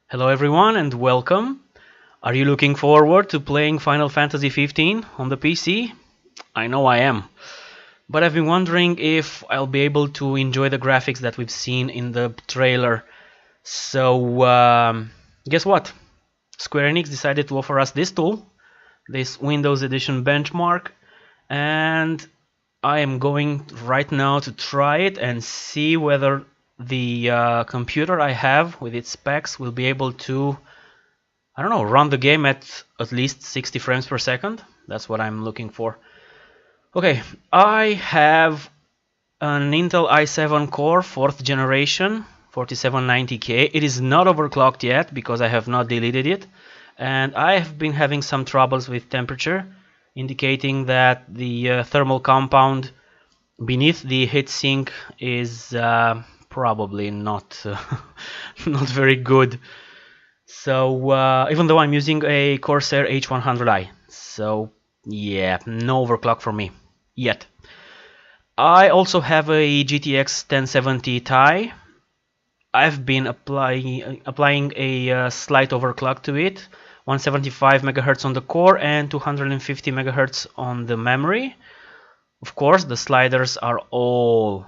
Hello everyone and welcome. Are you looking forward to playing Final Fantasy 15 on the PC? I know I am. But I've been wondering if I'll be able to enjoy the graphics that we've seen in the trailer. So, guess what? Square Enix decided to offer us this tool, this Windows Edition benchmark, and I am going right now to try it and see whether the computer I have with its specs will be able to, I don't know, run the game at least 60 frames per second. That's what I'm looking for. Okay, I have an Intel i7 core 4th generation 4790K. It is not overclocked yet because I have not deleted it, and I have been having some troubles with temperature, indicating that the thermal compound beneath the heatsink is probably not not very good. So even though I'm using a Corsair H100i, so yeah, no overclock for me yet. I also have a GTX 1070 Ti. I've been applying a slight overclock to it, 175 MHz on the core and 250 MHz on the memory. Of course, the sliders are all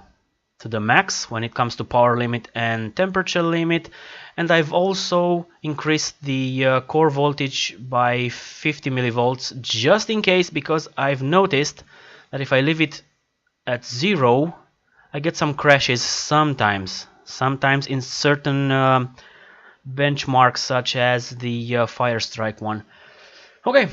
to the max when it comes to power limit and temperature limit, and I've also increased the core voltage by 50 millivolts just in case, because I've noticed that if I leave it at 0 I get some crashes sometimes in certain benchmarks, such as the Firestrike one. Okay,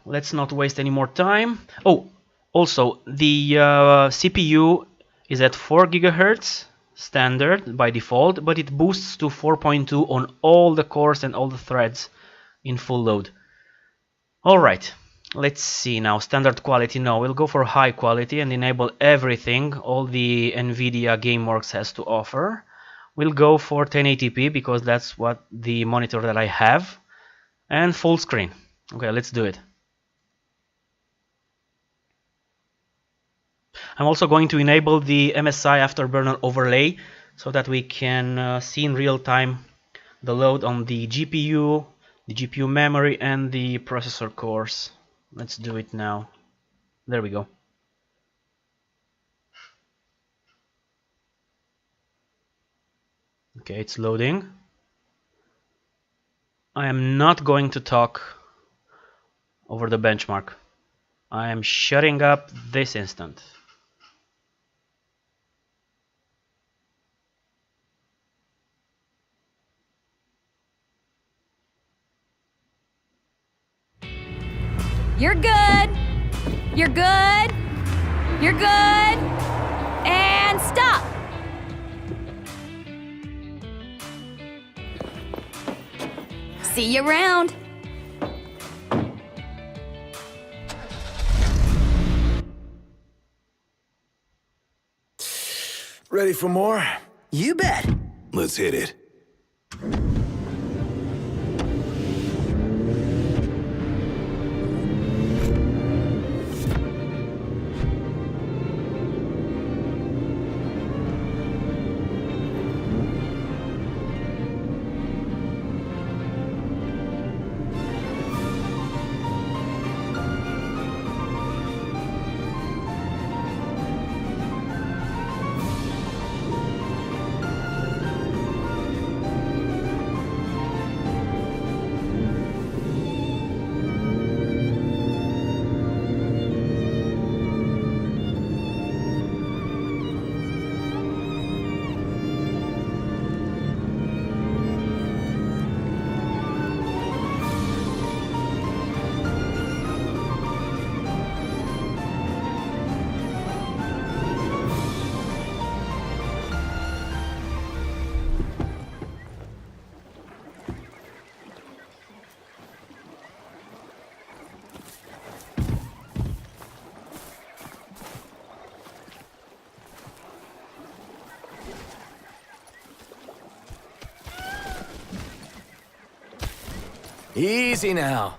let's not waste any more time. Oh, also the CPU is at 4 GHz standard by default, but it boosts to 4.2 on all the cores and all the threads in full load. Alright, let's see now. Standard quality, no, we'll go for high quality and enable everything all the nVidia GameWorks has to offer. We'll go for 1080p because that's what the monitor that I have, and full screen. Okay, let's do it. I'm also going to enable the MSIAfterburner overlay so that we can see in real time the load on the GPU memory, and the processor cores. Let's do it now. There we go. Okay, it's loading. I am not going to talk over the benchmark. I am shutting up this instant. You're good. You're good. You're good. And stop. See you around. Ready for more? You bet. Let's hit it. Easy now.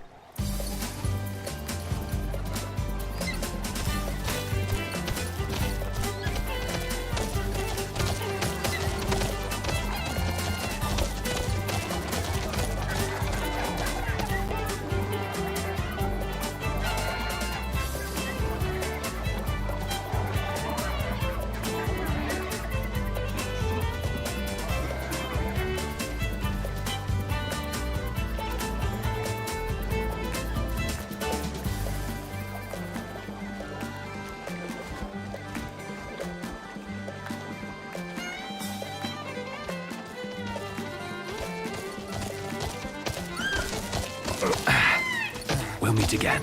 We'll meet again.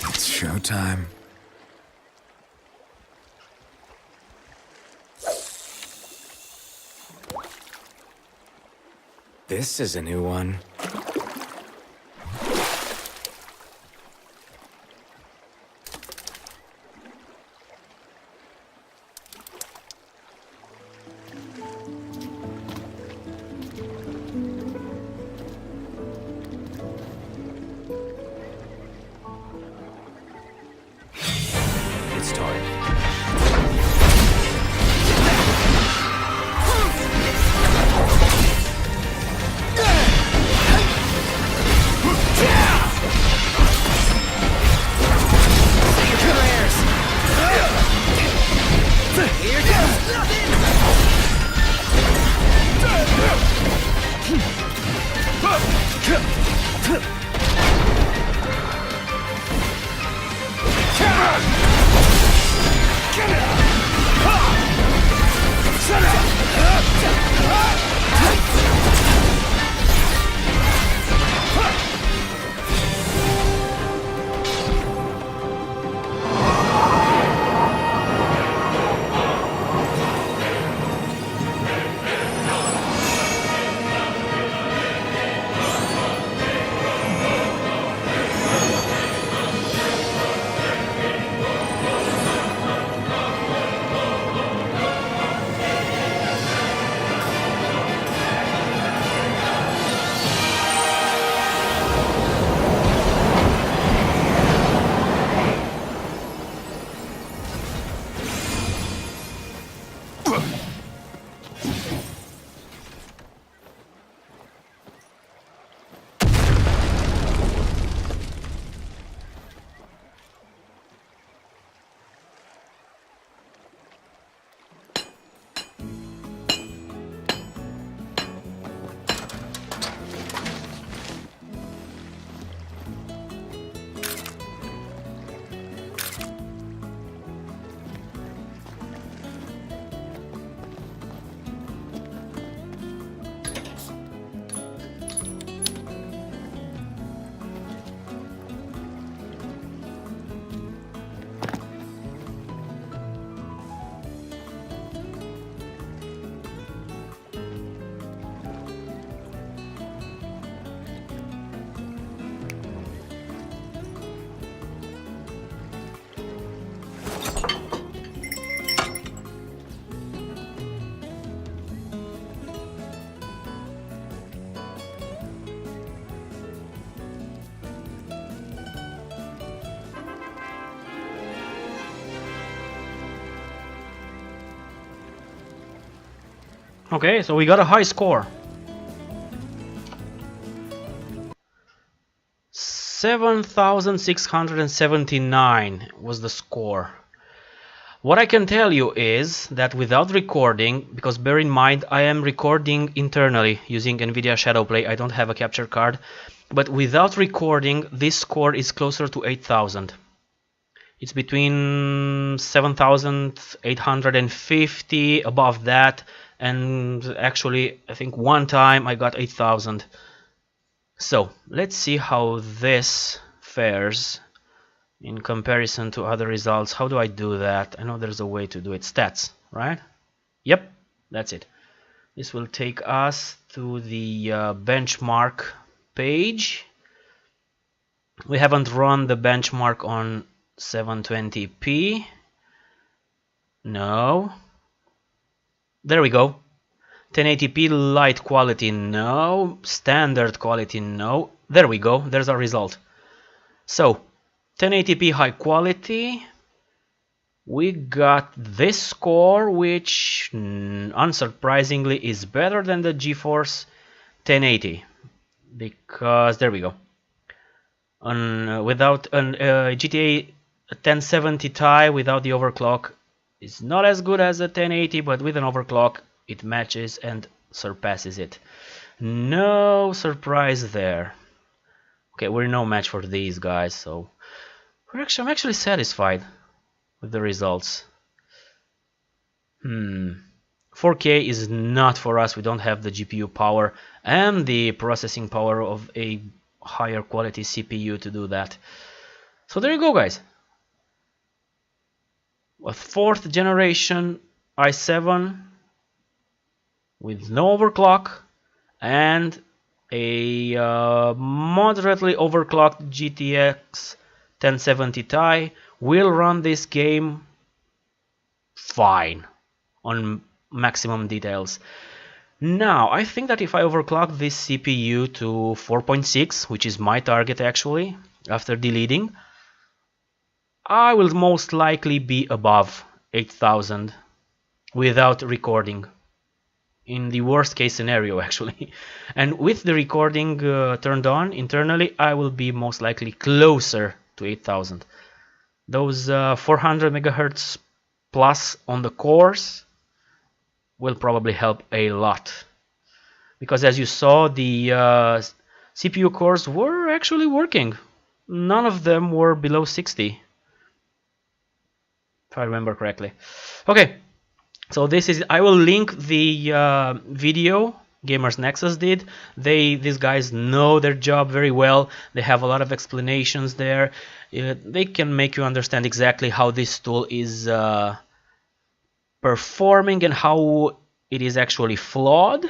It's showtime. This is a new one. It's time. Okay, so we got a high score. 7,679 was the score. What I can tell you is that without recording, because bear in mind I am recording internally using nVidia Shadowplay, I don't have a capture card, but without recording this score is closer to 8,000. It's between 7,850, above that, and actually I think one time I got 8,000. So let's see how this fares in comparison to other results. How do I do that? I know there's a way to do it. Stats, right? Yep, that's it. This will take us to the benchmark page. We haven't run the benchmark on 720p. No. There we go. 1080p light quality, no. Standard quality, no. There we go. There's our result. So 1080p high quality, we got this score, which unsurprisingly is better than the GeForce 1080, because there we go. Without GTA 1070 Ti without the overclock is not as good as a 1080, but with an overclock it matches and surpasses it. No surprise there. Okay, we're no match for these guys, so I'm actually satisfied with the results. 4K is not for us. We don't have the GPU power and the processing power of a higher quality CPU to do that. So there you go, guys. A 4th generation i7 with no overclock and a moderately overclocked GTX 1070 Ti will run this game fine on maximum details. Now, I think that if I overclock this CPU to 4.6, which is my target actually, after deleting, I will most likely be above 8000 without recording. In the worst case scenario, actually. And with the recording turned on internally, I will be most likely closer to 8000. Those 400 megahertz plus on the cores will probably help a lot, because as you saw, the CPU cores were actually working. None of them were below 60, if I remember correctly. Okay, so this is, I will link the video Gamers Nexus did. These guys know their job very well. They have a lot of explanations there. They can make you understand exactly how this tool is performing and how it is actually flawed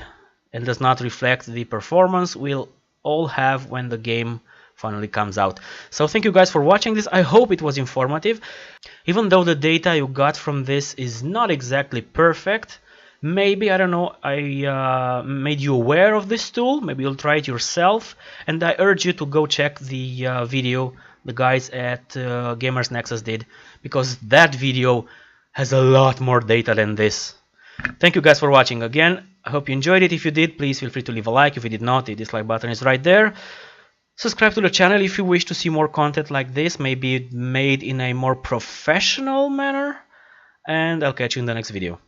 and does not reflect the performance we'll all have when the game finally comes out. So thank you guys for watching this. I hope it was informative. Even though the data you got from this is not exactly perfect, maybe, I don't know, I made you aware of this tool. Maybe you'll try it yourself, and I urge you to go check the video the guys at Gamers Nexus did, because that video has a lot more data than this. Thank you guys for watching again. I hope you enjoyed it. If you did, please feel free to leave a like. If you did not, the dislike button is right there. Subscribe to the channel if you wish to see more content like this, maybe made in a more professional manner. And I'll catch you in the next video.